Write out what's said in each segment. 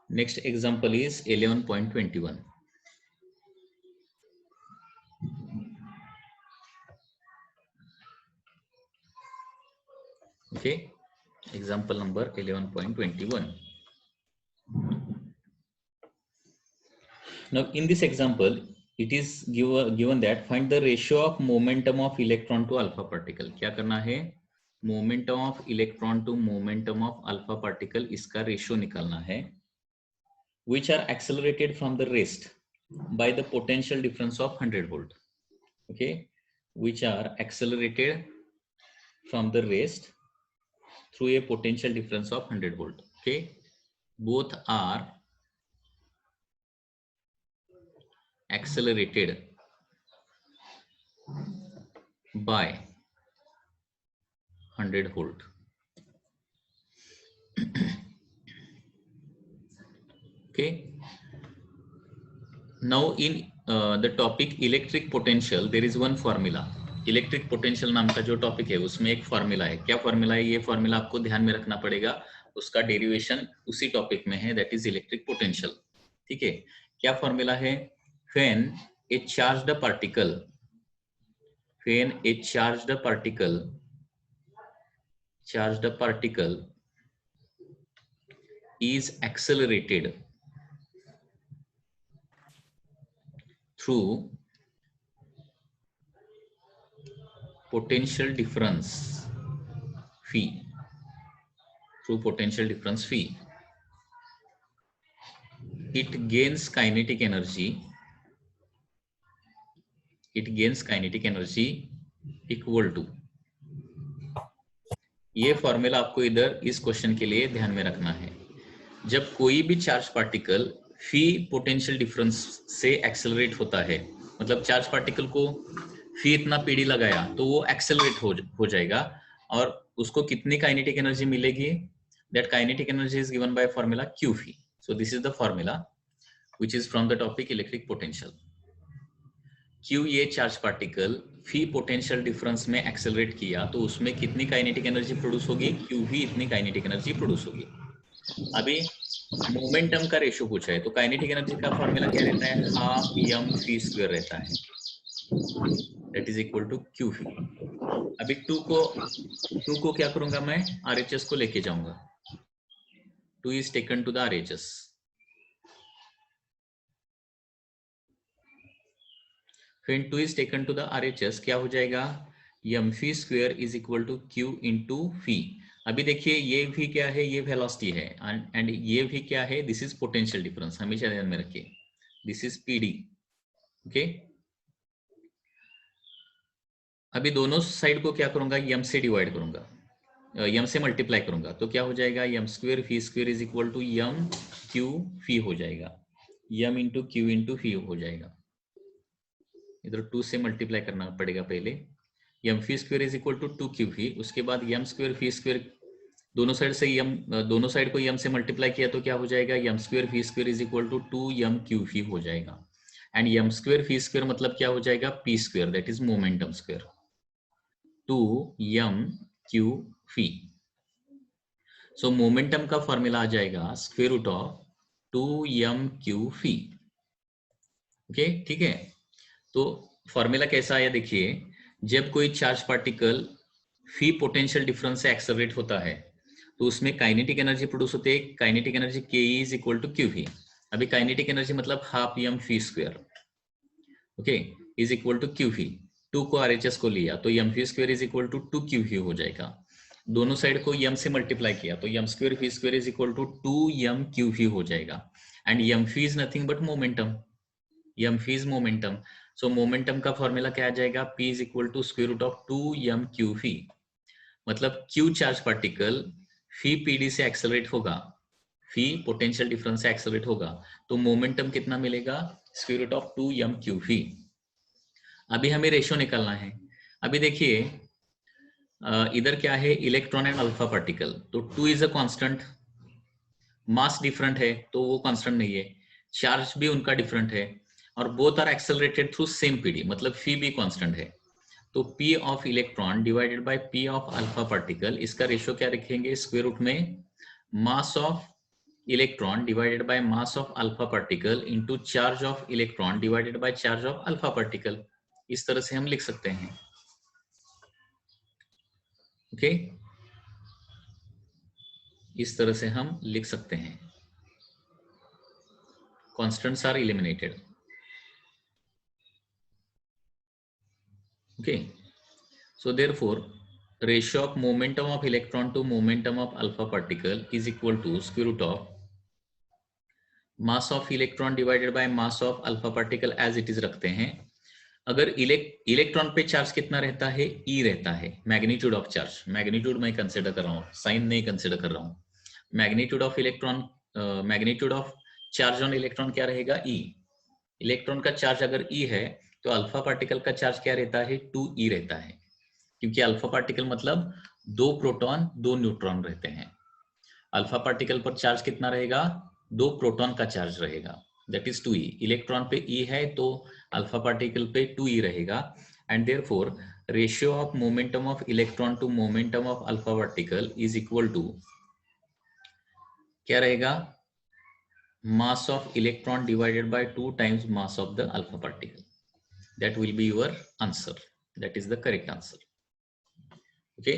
Next example is 11.21. Okay, example number 11.21. Now in this example, it is given that find the ratio of momentum of electron to alpha particle. क्या करना है? Momentum of electron to momentum of alpha particle इसका ratio निकालना है, which are accelerated from the rest by the potential difference of 100 volt. Okay, which are accelerated from the rest through a potential difference of 100 volt. Okay, both are accelerated by 100 volt. Okay, now in the topic electric potential there is one formula. Electric potential नाम का जो topic है उसमें एक formula है. क्या formula है? ये फॉर्मूला आपको ध्यान में रखना पड़ेगा, उसका डेरिवेशन उसी टॉपिक में है, दैट इज इलेक्ट्रिक पोटेंशियल. ठीक है, क्या फॉर्मूला है? When A charged particle, when A charged particle is accelerated through potential difference phi, it gains kinetic energy equal to, ये फॉर्मूला आपको इधर इस क्वेश्चन के लिए ध्यान में रखना है. जब कोई भी charge particle phi potential difference से एक्सेलरेट होता है, मतलब चार्ज पार्टिकल को फी इतना पीडी लगाया तो वो एक्सेलरेट हो जाएगा, और उसको कितनी काइनेटिक एनर्जी मिलेगी? That kinetic energy is given by formula Q fee. So this is the formula which is from the topic electric potential. Q ये charge particle phi potential difference में एक्सेलरेट किया तो उसमें कितनी काइनेटिक एनर्जी प्रोड्यूस होगी? Q भी इतनी kinetic energy produce होगी. अभी मोमेंटम का रेशियो पूछा है तो काइनेटिक एनर्जी का फॉर्मूला क्या रहता है? हाफ एम वी स्क्वायर रहता है, that is equal to Q we. अभी टू को क्या करूंगा मैं? आरएचएस को लेके जाऊंगा. 2 is taken to the RHS. When 2 is taken to the RHS क्या हो जाएगा? M we square is equal to Q into V. अभी देखिए ये भी क्या है? ये वेलोसिटी है, एंड ये भी क्या है? दिस इज पोटेंशियल डिफरेंस, हमेशा ध्यान में रखिए. This is PD. ओके, अभी दोनों साइड को क्या करूंगा? एम से डिवाइड करूंगा, एम से मल्टीप्लाई करूंगा, तो क्या हो जाएगा? M square v square is equal to m q v हो जाएगा. M into q into v हो जाएगा. इधर 2 से मल्टीप्लाई करना पड़ेगा पहले. M we square is equal to 2 q v, उसके बाद एम स्क्वायर वी स्क्वायर, दोनों साइड से दोनों साइड को एम से मल्टीप्लाई किया तो क्या हो जाएगा? M square v square is equal to 2 m q v हो जाएगा. And m square v square मतलब क्या हो जाएगा? P square, that is momentum square, 2 m q v. So momentum का फॉर्मूला आ जाएगा square root of 2 m q v. Okay, ठीक है. तो फॉर्मूला कैसा आया देखिए, जब कोई charge particle phi potential difference से एक्सेलरेट होता है तो उसमें काइनेटिक एनर्जी प्रोड्यूस होती है. Kinetic energy K is equal to Q we. अभी काइनेटिक एनर्जी मतलब half m we square, okay, is equal to Q v. 2 को आरएचएस को लिया तो m we square is equal to 2 q v हो जाएगा. दोनों साइड को एम से मल्टीप्लाई किया तो m square v square is equal to 2 m q v हो जाएगा. And m v is nothing but momentum. M v is momentum. So momentum का फॉर्मूला क्या आ जाएगा? P is equal to square root of 2 m q v. मतलब Q charge particle phi PD से accelerate होगा, phi potential difference से accelerate होगा, तो मोमेंटम कितना मिलेगा? Square root of 2 m q we. अभी हमें रेशियो निकालना है. अभी देखिए इधर क्या है? इलेक्ट्रॉन एंड अल्फा पार्टिकल, तो 2 is a constant, mass different है तो वो कांस्टेंट नहीं है, चार्ज भी उनका डिफरेंट है, और both are accelerated through same PD, मतलब फी भी कांस्टेंट है. तो P of electron divided by P of alpha particle, इसका रेशियो क्या रखेंगे? स्क्वायर रूट में mass of electron divided by mass of alpha particle into charge of electron divided by charge of alpha particle. इस तरह से हम लिख सकते हैं. ओके, इस तरह से हम लिख सकते हैं. Constants are eliminated. Okay, so therefore ratio of momentum of electron to momentum of alpha particle is equal to square root of mass of electron divided by mass of alpha particle as it is रखते हैं. अगर electron पे charge कितना रहता है, ई रहता है, magnitude of charge, magnitude मैं कंसिडर कर रहा हूँ, साइन नहीं कंसिडर कर रहा हूँ. Magnitude of electron, magnitude of charge on electron क्या रहेगा, ई. इलेक्ट्रॉन का चार्ज अगर ई है तो अल्फा पार्टिकल का चार्ज क्या रहता है, 2e रहता है, क्योंकि अल्फा पार्टिकल मतलब 2 प्रोटॉन 2 न्यूट्रॉन रहते हैं. अल्फा पार्टिकल पर चार्ज कितना रहेगा, 2 प्रोटॉन का चार्ज रहेगा, दैट इज 2e. इलेक्ट्रॉन पे e है तो अल्फा पार्टिकल पे 2e रहेगा. And therefore ratio of momentum of electron to momentum of alpha particle is equal to क्या रहेगा, mass of electron divided by 2 times mass of the alpha particle. That will be your answer. That is the correct answer. Okay,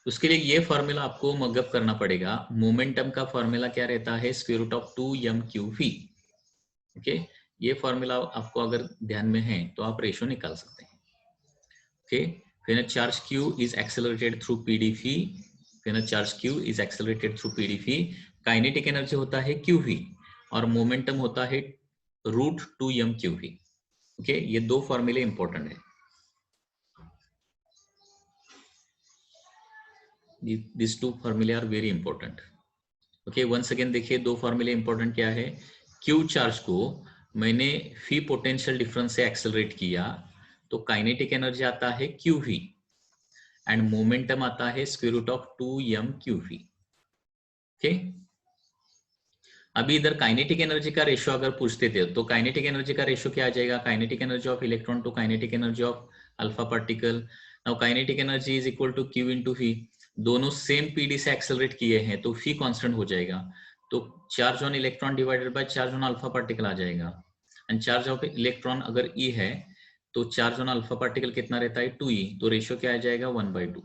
उसके लिए ये formula आपको mug up करना पड़ेगा. Momentum का formula क्या रहता है, square root of 2m/v. Okay, ये फॉर्मूला आपको अगर ध्यान में है तो आप रेशियो निकाल सकते हैं. Okay, when a charge q is accelerated through pdv, when a charge q is accelerated through pdv, kinetic energy होता है qv और मोमेंटम होता है √2m/qv. ओके, ये दो फॉर्मूले इंपॉर्टेंट है. These two formulae are very important. Okay, once again देखिए दो फॉर्मूले इंपॉर्टेंट क्या है. Q चार्ज को मैंने फी पोटेंशियल डिफरेंस से एक्सेलरेट किया तो काइनेटिक एनर्जी आता है qv एंड मोमेंटम आता है square root of 2m/qv. Okay, अभी इधर काइनेटिक एनर्जी का रेशियो अगर पूछते थे तो काइनेटिक एनर्जी का रेशियो क्या आ जाएगा, kinetic energy of electron to kinetic energy of alpha particle. Now kinetic energy is equal to q into phi. दोनों सेम पीडी से एक्सेलरेट किए हैं तो फी कांस्टेंट हो जाएगा, तो charge on electron divided by charge on alpha particle आ जाएगा. एंड चार्ज ऑफ इलेक्ट्रॉन अगर ई है तो चार्ज ऑन अल्फा पार्टिकल कितना रहता है, 2e, तो रेशियो क्या आ जाएगा, 1/2.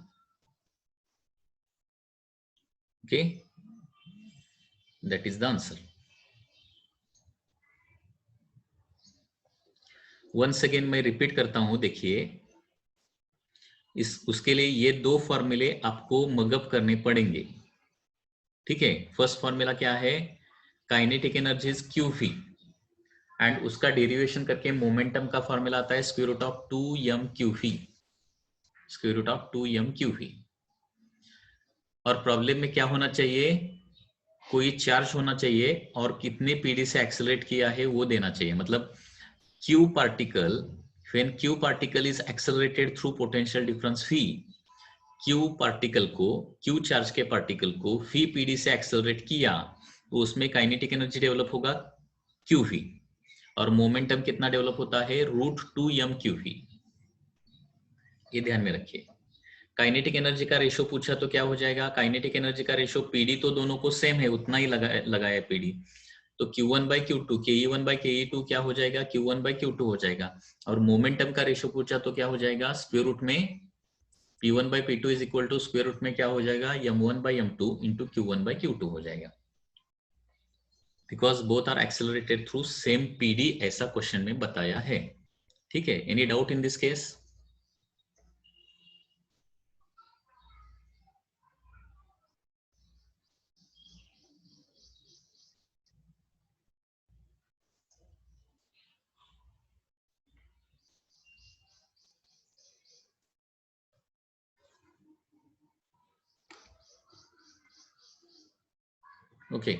Okay, that is the answer. Once again मैं रिपीट करता हूं, देखिए उसके लिए ये दो फॉर्मूले आपको मगअप करने पड़ेंगे. ठीक है, फर्स्ट फॉर्मूला क्या है, kinetic energy is qv and उसका डेरिवेशन करके मोमेंटम का फॉर्मूला आता है square root of 2m/qv, square root of 2m/qv. और प्रॉब्लम में क्या होना चाहिए, कोई चार्ज होना चाहिए और कितने पीडी से एक्सेलरेट किया है वो देना चाहिए. मतलब q particle, when q particle is accelerated through potential difference v, q particle को, q चार्ज के पार्टिकल को फी पीडी से एक्सेलरेट किया तो उसमें काइनेटिक एनर्जी डेवलप होगा qv और मोमेंटम कितना डेवलप होता है, √2m/qv. ये ध्यान में रखिए. काइनेटिक एनर्जी का रेशियो पूछा तो क्या हो जाएगा, काइनेटिक एनर्जी का रेशियो पीडी तो दोनों को सेम है, उतना ही लगाया पीडी, तो q1/q2, ke1/ke2 क्या हो जाएगा, q1/q2 हो जाएगा. और मोमेंटम का रेशियो पूछा तो क्या हो जाएगा, स्क्वायर रूट में p1/p2 is equal to square root में क्या हो जाएगा, m1/m2 इंटू q1/q2 हो जाएगा, because both are accelerated through same PD, ऐसा क्वेश्चन में बताया है. ठीक है, any doubt in this case. Okay,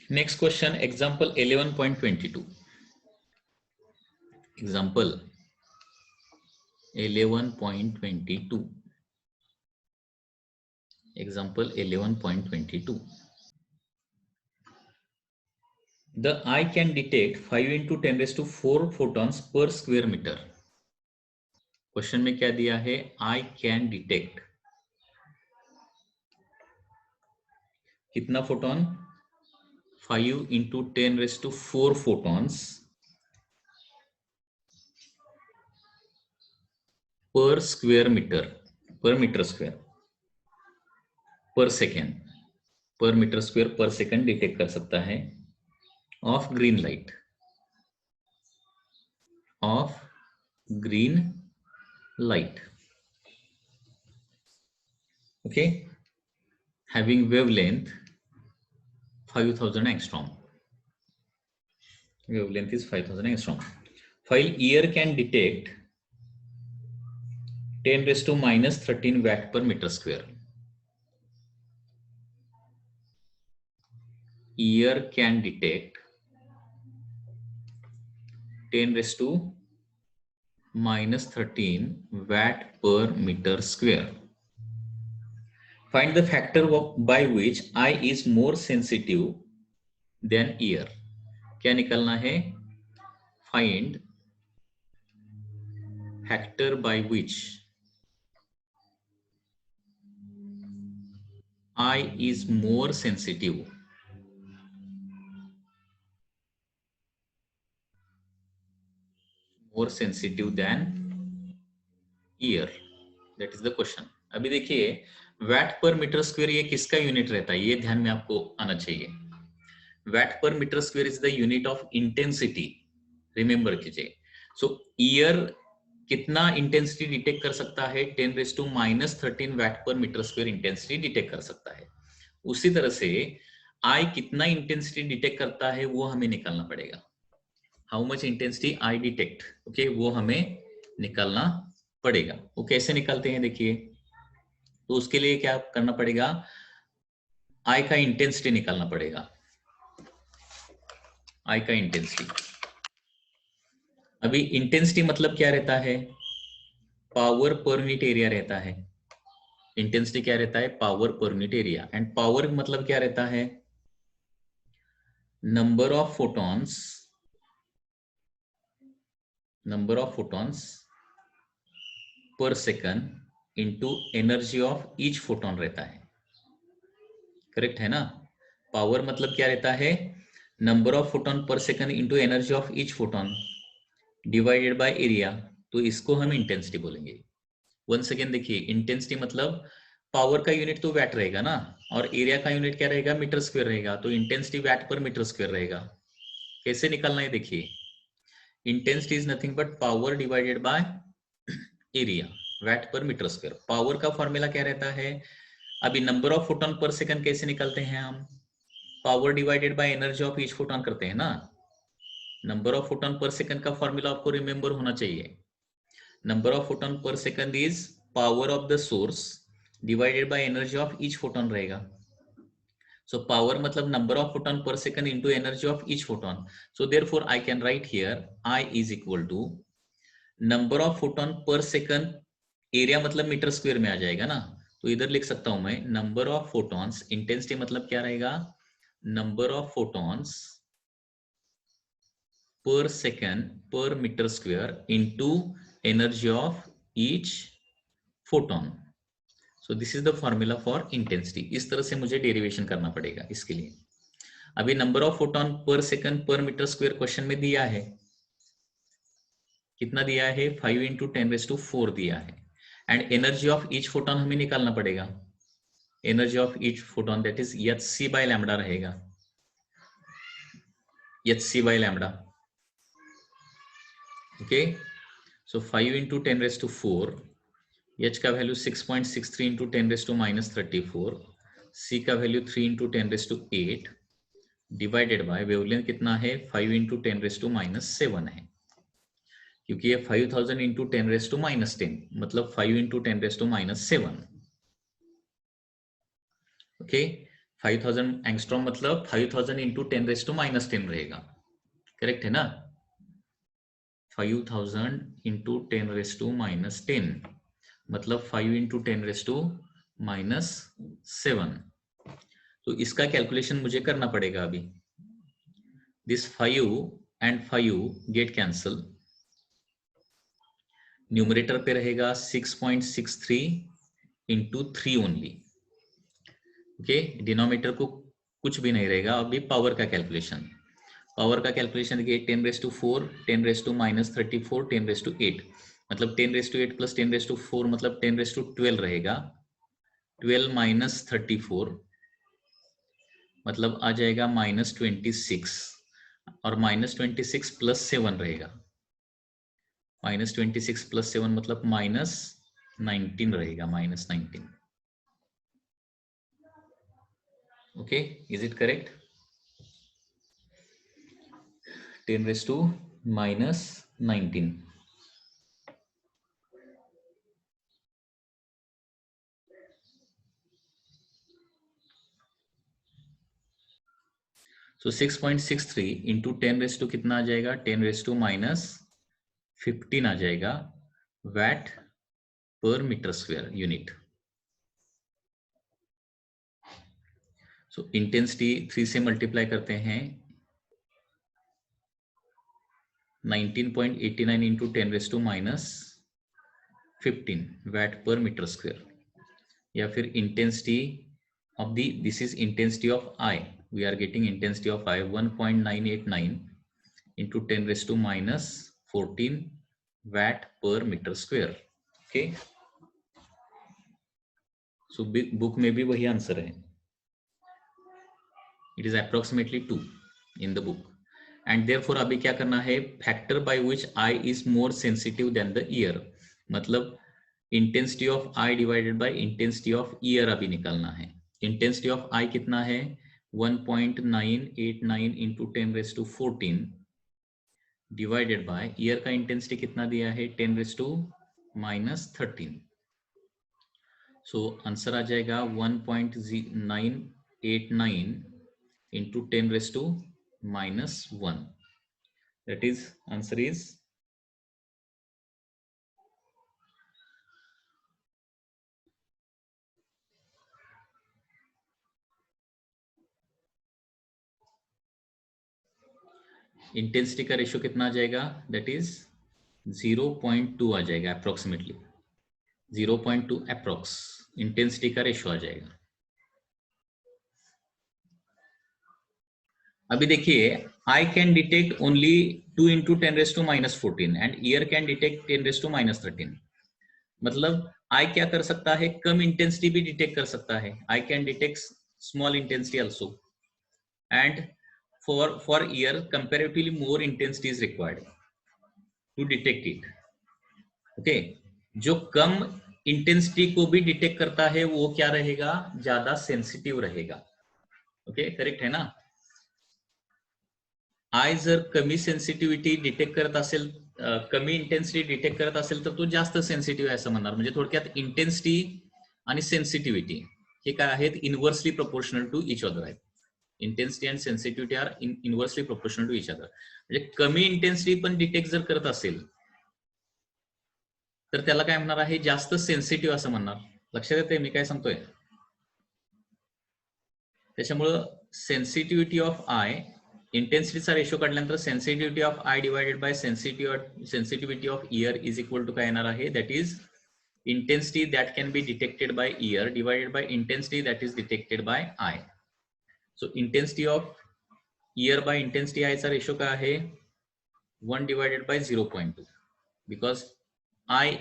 next question, example 11.22. Example 11.22. Example 11.22. The eye can detect 5 into 10 raised to 4 photons per square meter. Question में क्या दिया है, आई कैन डिटेक्ट कितना photon, 5 into 10⁴ photons per square meter, per meter square per second, per meter square per second detect कर सकता है of green light, of green light, okay, having wavelength 5000 angstrom, wavelength is 5000 angstrom, while ear can detect 10⁻13 watt per meter square. Ear can detect 10⁻13 watt per meter square. Find the factor by which eye is more sensitive than ear. क्या निकलना है, find factor by which eye is more sensitive than ear. That is the question. अभी देखिए VAT per metre square ये किसका unit रहता है, ये ध्यान में आपको आना चाहिए. Watt per metre square is the unit of intensity, remember कीजिए. सो ईयर कितना इंटेंसिटी डिटेक्ट कर सकता है, 10⁻13 VAT per metre square intensity detect कर सकता है. उसी तरह से आई कितना इंटेंसिटी डिटेक्ट करता है वो हमें निकालना पड़ेगा. How much intensity I detect, okay, वो हमें निकालना पड़ेगा. वो कैसे निकालते हैं देखिए, तो उसके लिए क्या करना पड़ेगा, आई का इंटेंसिटी निकालना पड़ेगा. आई का इंटेंसिटी, अभी इंटेंसिटी मतलब क्या रहता है, पावर पर यूनिट एरिया रहता है. इंटेंसिटी क्या रहता है, पावर पर यूनिट एरिया. एंड पावर मतलब क्या रहता है, number of photons per second into energy of each photon रहता है. करेक्ट है ना. पावर मतलब क्या रहता है, number of photon per second into energy of each photon divided by area. तो इसको हम इंटेंसिटी बोलेंगे. वंस अगेन देखिए, इंटेंसिटी मतलब पावर का यूनिट तो वैट रहेगा ना, और एरिया का यूनिट क्या रहेगा, मीटर स्क्वायर रहेगा. तो intensity watt per metre square रहेगा. कैसे निकालना है देखिए, intensity is nothing but power divided by area, watt per metre square. Power का फॉर्मूला क्या रहता है, अभी number of photon per second कैसे निकालते हैं हम, power divided by energy of each photon करते हैं ना. Number of photon per second का फॉर्मूला आपको रिमेंबर होना चाहिए. Number of photon per second is power of the source divided by energy of each photon रहेगा. सो पावर मतलब number of photon per second into energy of each photon. So therefore I can write here I is equal to number of photon per second, area मतलब metre square में आ जाएगा ना, तो इधर लिख सकता हूं मैं नंबर ऑफ फोटॉन्स, इंटेंसिटी मतलब क्या रहेगा, number of photons per second per metre square into energy of each photon. So this is the formula for intensity. इस तरह से मुझे डेरिवेशन करना पड़ेगा इसके लिए. अभी number of photon per second per metre square question में दिया है, कितना दिया है, 5 into 10⁴ दिया है. And energy of each photon हमें निकालना पड़ेगा. Energy of each photon that is hc by lambda रहेगा, hc by lambda. Okay, so 5 into 10⁴, h का वैल्यू 6.63 into 10⁻34, c का value 3 into 10⁸ divided by wavelength कितना है, 5 into 10⁻7 है, क्योंकि ये 5000 into 10⁻10 मतलब 5 into 10⁻7. ओके, 5000 एंगस्ट्रॉम मतलब 5000 into 10⁻10 रहेगा. करेक्ट है ना. 5000 into 10⁻10 मतलब 5 into 10⁻7. तो इसका कैलकुलेशन मुझे करना पड़ेगा. अभी this 5 and 5 get cancel, numerator पे रहेगा 6.63 इंटू 3 ओनली। ओके, डिनोमिनेटर को कुछ भी नहीं रहेगा। अभी पावर का कैलकुलेशन, देखिए 10⁻⁴, 10⁻⁻34, 10⁻8, मतलब 10⁻8 प्लस 10⁻4 मतलब 10⁻12 रहेगा। 12 माइनस 34 मतलब आ जाएगा -26, और -26 प्लस 7 रहेगा। -26 प्लस 7 मतलब -19 रहेगा, -19। Okay, is it correct? 10⁻⁻19। So 6.63 into 10⁻, कितना आ जाएगा? 10⁻⁻15 आ जाएगा watt per metre square unit. So intensity 3 से मल्टीप्लाई करते हैं, 19.89 into 10⁻⁻15 watt per metre square, या फिर intensity of the, this is intensity of I, we are getting intensity of I 1.989 into 10⁻⁻14 watt per meter square. Okay, so book में भी वही answer है, it is approximately 2 in the book, and therefore अभी क्या करना है, factor by which I is more sensitive than the ear, मतलब intensity of I divided by intensity of ear अभी निकालना है। इंटेंसिटी ऑफ आई कितना है? 1.989 इंटू 10⁻14 डिवाइडेड बाय ईयर का इंटेंसिटी कितना दिया है? 10⁻⁻13। सो आंसर आ जाएगा 1.989 into 10⁻⁻1। That is answer is intensity का रेशियो कितना आ जाएगा? दैट इज 0.2 आ जाएगा अप्रोक्सीमेटली, 0.2 अप्रोक्स इंटेंसिटी का रेशियो आ जाएगा। अभी देखिए, I can detect only 2 into 10⁻⁻14 and year can detect 10⁻⁻13। मतलब आई क्या कर सकता है? कम इंटेंसिटी भी डिटेक्ट कर सकता है। I can detect small intensity also, and for ear comparatively more intensity is required to detect it. Okay, जो कम इंटेंसिटी को भी डिटेक्ट करता है वो क्या रहेगा? ज्यादा सेंसिटिव रहेगा। ओके, करेक्ट है ना? आय जर कमी सेन्सिटिव्हिटी डिटेक्ट करत असेल, कमी इंटेन्सिटी डिटेक्ट करत असेल तर तो जास्त सेन्सिटिव्ह आहे असं म्हणणार। म्हणजे थोडक्यात इंटेन्सिटी आणि सेन्सिटिव्हिटी हे काय आहेत? Inversely proportional to each other आहेत। Intensity and sensitivity are inversely proportional to each other. म्हणजे कमी इंटेन्सिटी पण डिटेक्ट जर करत असेल तर त्याला काय म्हणणार आहे? जास्त सेन्सिटिव्ह असं म्हणणार। लक्षात येते मी काय सांगतोय? त्याच्यामुळं सेन्सिटिव्हिटी ऑफ आय, इंटेन्सिटीचा रेशो काढल्यानंतर sensitivity of eye divided by sensitivity of ear is equal to काय येणार आहे? That is intensity that can be detected by ear divided by intensity that is detected by eye. So intensity of ear by intensity eye चा ratio काय आहे? 1 divided by 0.2, because eye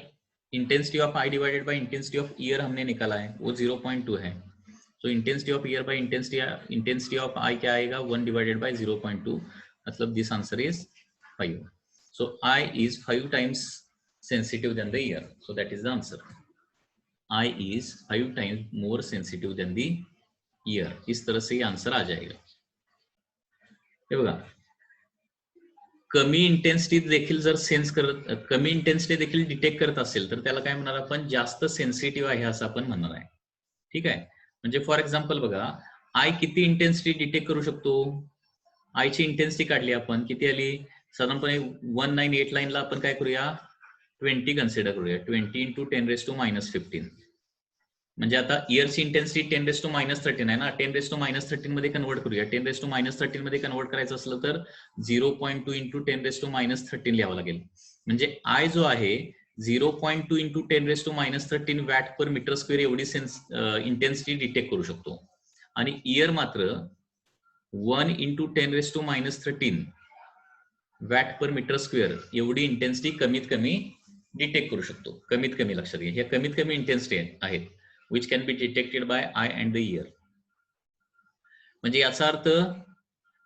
intensity of eye divided by intensity of ear हमने निकाला है, वो 0.2 है। So intensity of ear by intensity of eye क्या आएगा? 1 डिवाइडेड बाय 0.2, मतलब this answer is 5। So eye is 5 times sensitive than the ear, so that is the answer. Eye is 5 times more sensitive than the ear. इस तरह से answer आ जाएगा। हे बघा, कमी intensity देखील जर सेन्स करत, कमी इंटेन्सिटी देखील डिटेक्ट करत असेल तर त्याला काय म्हणणार आपण? जास्त सेन्सिटिव्ह आहे असं आपण म्हणणार आहे। ठीक आहे, म्हणजे फॉर एक्झाम्पल बघा, आय किती इंटेन्सिटी डिटेक्ट करू शकतो? आयची इंटेन्सिटी काढली आपण, किती आली? साधारणपणे 1989 ला आपण काय करूया? 20 कन्सिडर करूया। 20 इंटू 10⁻⁻15 म्हणजे आता इयरची इंटेन्सिटी 10⁻⁻13 आहे ना, 10⁻⁻13 मध्ये कन्वर्ट करूया। 10⁻⁻13 मध्ये कन्वर्ट करायचं असलं तर 0.2 इंटू 10⁻⁻13 लिहावं लागेल। म्हणजे आय जो आहे 0.2 into 10⁻⁻13 watt per metre square एवढी इंटेन्सिटी डिटेक्ट करू शकतो. आणि इयर मात्र 1 into 10⁻13 watt per metre square एवढी इंटेन्सिटी कमीत कमी डिटेक्ट करू शकतो. कमीत कमी लक्षात घ्या, ह्या कमीत कमी इंटेन्सिटी आहेत which can be detected by I and the year. म्हणजे याचा अर्थ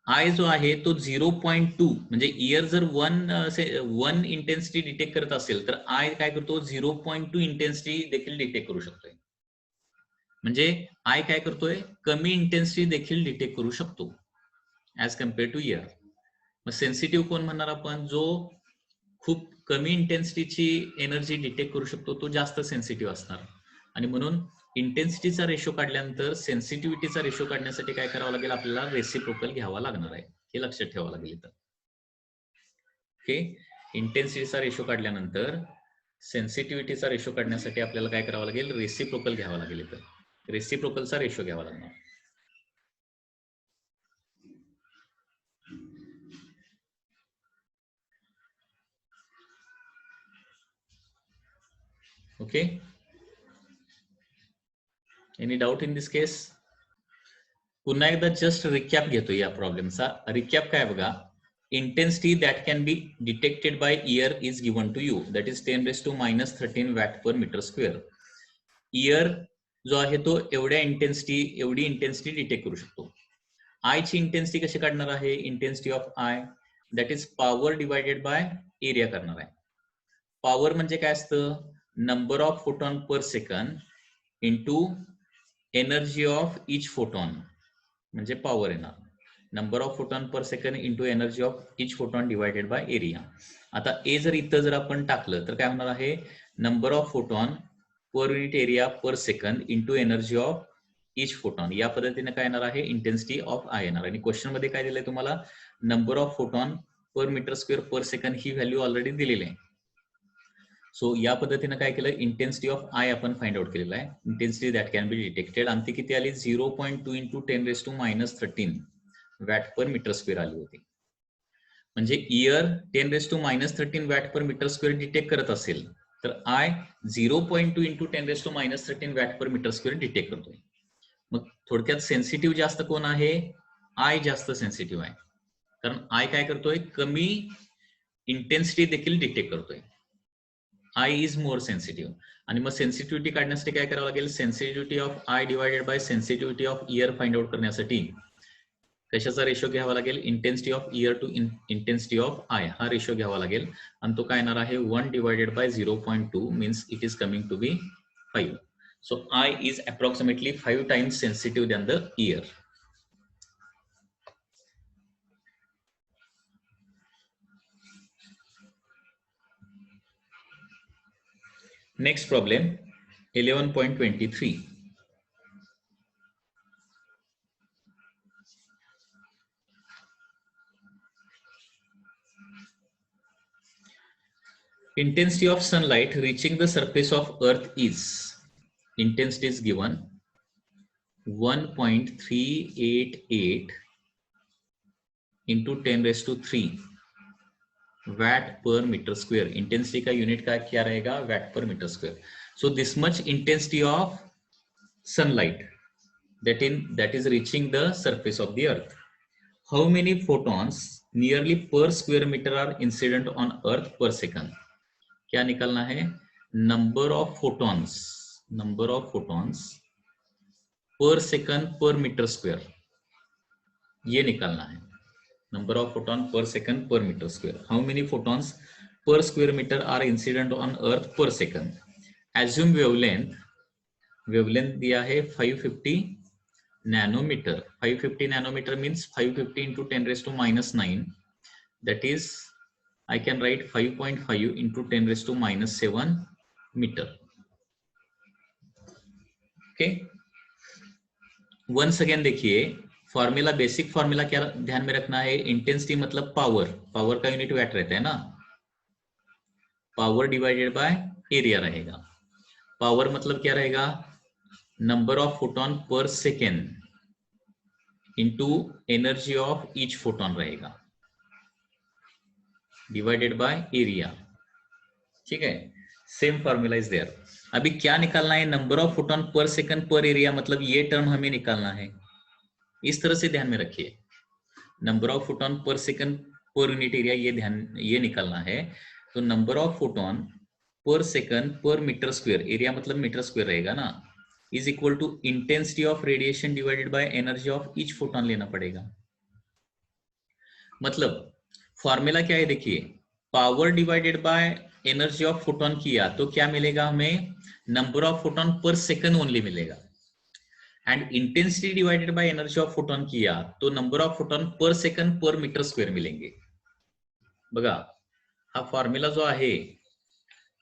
आय जो आहे तो 0.2 म्हणजे इयर जर 1 इंटेन्सिटी डिटेक्ट करत असेल तर आय काय करतो 0.2 इंटेन्सिटी देखील डिटेक्ट करू शकतोय. म्हणजे आय काय करतोय कमी इंटेन्सिटी देखील डिटेक्ट करू शकतो ऍज कम्पेअर टू इयर. मग सेन्सिटिव्ह कोण म्हणणार आपण, जो खूप कमी इंटेन्सिटीची एनर्जी डिटेक्ट करू शकतो तो जास्त सेन्सिटिव्ह असणार. आणि म्हणून इंटेन्सिटीचा रेशो काढल्यानंतर सेन्सिटिव्हिटीचा रेशो काढण्यासाठी काय करावं लागेल, आपल्याला रेसिप्रोकल घ्यावा लागणार आहे, हे लक्षात ठेवावं लागेल इथं. ओके, इंटेन्सिटीचा रेशो काढल्यानंतर सेन्सिटिव्हिटीचा रेशो काढण्यासाठी आपल्याला काय करावं लागेल, रेसिप्रोकल घ्यावा लागेल. इथं रेसिप्रोकलचा रेशो घ्यावा लागणार. Okay, any doubt in this case? पुन्हा एकदा जस्ट रिकॅप घेतो या प्रॉब्लेमचा. रिकॅप काय बघा, intensity that can be detected by ear is given to you, that is 10⁻⁻13 watt per metre square. Ear जो आहे तो एवढी इंटेन्सिटी डिटेक्ट करू शकतो. आय ची इंटेन्सिटी कशी काढणार आहे, intensity of I that is power divided by area करणार आहे. पॉवर म्हणजे काय असतं, नंबर ऑफ फोटॉन पर second into energy of each photon म्हणजे पॉवर येणार. नंबर ऑफ फोटॉन पर second into energy of each photon divided by area. आता ए जर इथं जर आपण टाकलं तर काय होणार आहे, number of photon per unit area per second into energy of each photon. या पद्धतीने काय येणार आहे, इंटेन्सिटी ऑफ आय येणार. आणि क्वेश्चन मध्ये काय दिलंय तुम्हाला, नंबर ऑफ फोटॉन पर मीटर स्क्वेअर पर सेकंड ही व्हॅल्यू ऑलरेडी दिलेली आहे. सो या पद्धतीने काय केलं, इंटेन्सिटी ऑफ आय आपण फाइंड आउट केलेला आहे, intensity that can be detected. आणि ती किती आली, 0.2 into 10⁻⁻13 watt per metre square आली होती. म्हणजे year 10⁻⁻13 watt per metre square detect करत असेल तर आय 0.2 into 10⁻⁻13 watt per metre square detect करतोय. मग थोडक्यात सेन्सिटिव्ह जास्त कोण आहे, आय जास्त सेन्सिटिव्ह आहे, कारण आय काय करतोय कमी इंटेन्सिटी देखील डिटेक्ट करतोय. Eye is more sensitive. आणि मग सेन्सिटिव्हिटी काढण्यासाठी काय करावं लागेल, sensitivity of eye divided by sensitivity of ear find out करण्यासाठी कशाचा रेशो घ्यावा लागेल, intensity of ear to intensity of eye हा रेशो घ्यावा लागेल. आणि तो काय येणार आहे, 1 divided by 0.2 means it is coming to be 5. So I is approximately 5 times sensitive than the ear. Next problem, 11.23. Intensity of sunlight reaching the surface of earth is, intensity is given 1.388 into 10⁻³ watt per meter square. Intensity का unit का क्या रहेगा, watt per meter square. So this much intensity of sunlight that is reaching the surface of the earth. How many photons nearly per square meter are incident on earth per second? क्या निकालना है, number of photons per second per meter square, ये निकालना है. Number of photon per second per meter square. How many photons per square meter are incident on earth per second? Assume wavelength दिया है 550 nanometer. 550 nanometer means 550 into 10⁻⁻9. That is, I can write 5.5 into 10⁻⁻7 meter. Okay. Once again देखिए, formula, basic formula क्या ध्यान में रखना है, intensity मतलब power का यूनिट वैट रहता है ना, पावर डिवाइडेड बाय एरिया रहेगा. पावर मतलब क्या रहेगा, number of photon per second into energy of each photon रहेगा डिवाइडेड बाय एरिया. ठीक है. Same formula is there. अभी क्या निकालना है, number of photon per second per area, मतलब ये टर्म हमें निकालना है। इस तरह से ध्यान में रखिए, number of photon per second per unit area, ये निकालना है। तो number of photon per second per metre square, area मतलब मीटर स्क्वायर रहेगा ना, is equal to intensity of radiation divided by energy of each photon लेना पड़ेगा। मतलब फॉर्मूला क्या है देखिए, power divided by energy of photon किया तो क्या मिलेगा हमें, number of photon per second only मिलेगा। And intensity divided by energy of photon किया तो number of photon per second per metre square मिलेंगे। बघा हा फॉर्म्युला जो आहे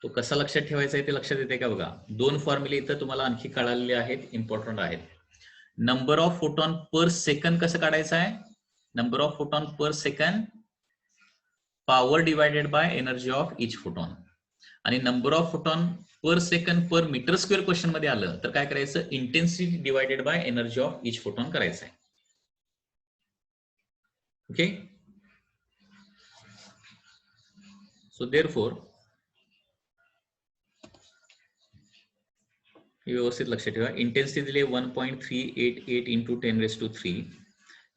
तो कसा लक्षात ठेवायचा आहे ते लक्षात येते का? बघा दोन फॉर्म्युले इथं तुम्हाला आणखी कळालेले आहेत, इम्पॉर्टंट आहेत। Number of photon per second कसं काढायचं आहे, number of photon per second power divided by energy of etch photon, आणि number of photon per second per metre square question मध्ये आलं तर काय करायचं, intensity divided by energy of etch photon करायचं आहे। ओके, सो देयरफॉर व्यवस्थित लक्षात ठेवा, इंटेन्सिटी दिली 1.388 into 10⁻³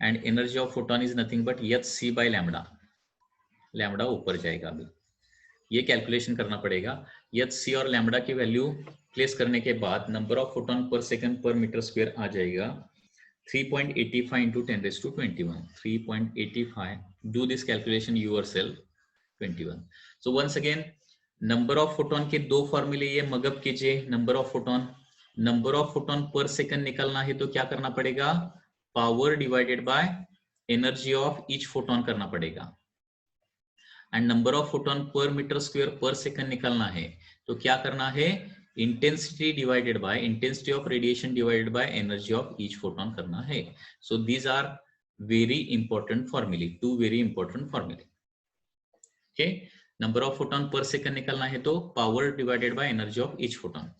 and energy of photon is nothing but hc by lambda. Lambda ऊपर जाएगा, अभी ये कैलकुलेशन करना पड़ेगा। hc और लैम्डा की वैल्यू प्लेस करने के बाद number of photon per second per metre square आ जाएगा 3.85 into 10⁻21, 3.85। Do this calculation yourself, 21। So once again number of photon के दो फॉर्मूले ये मगअप कीजिए। Number of photon per second निकालना है तो क्या करना पड़ेगा, power divided by energy of each photon करना पड़ेगा। And number of photon per metre square per second निकालना है तो क्या करना है, intensity divided by intensity of radiation divided by energy of each photon करना है। So these are very important फॉर्मूले, टू वेरी इंपॉर्टेंट फॉर्मूले। Okay, number of photon per second निकालना है तो power divided by energy of each photon.